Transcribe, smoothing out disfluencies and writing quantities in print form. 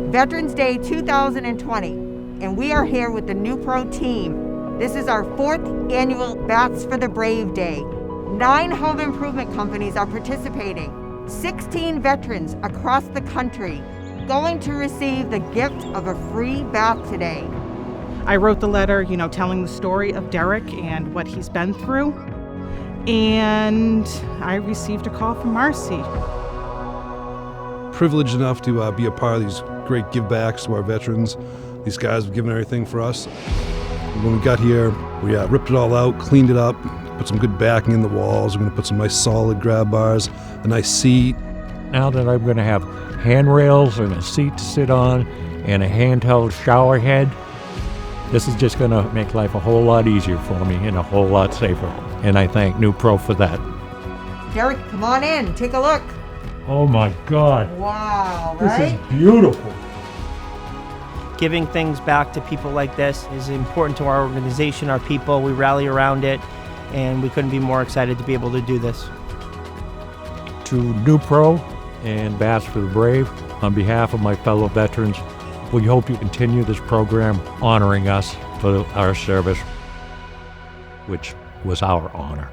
Veterans Day 2020, and we are here with the NEWPRO team. This is our 4th annual Bats for the Brave Day. 9 home improvement companies are participating. 16 veterans across the country going to receive the gift of a free bath today. I wrote the letter, telling the story of Derek and what he's been through. And I received a call from Marcy. Privileged enough to be a part of these great give backs to our veterans. These guys have given everything for us. When we got here, we ripped it all out, cleaned it up, put some good backing in the walls. We're going to put some nice solid grab bars, a nice seat. Now that I'm going to have handrails and a seat to sit on and a handheld shower head, this is just going to make life a whole lot easier for me and a whole lot safer. And I thank NEWPRO for that. Derek, come on in, take a look. Oh my God. Wow, right? This is beautiful. Giving things back to people like this is important to our organization, our people. We rally around it, and we couldn't be more excited to be able to do this. To NEWPRO and Bats for the Brave, on behalf of my fellow veterans, we hope you continue this program honoring us for our service, which was our honor.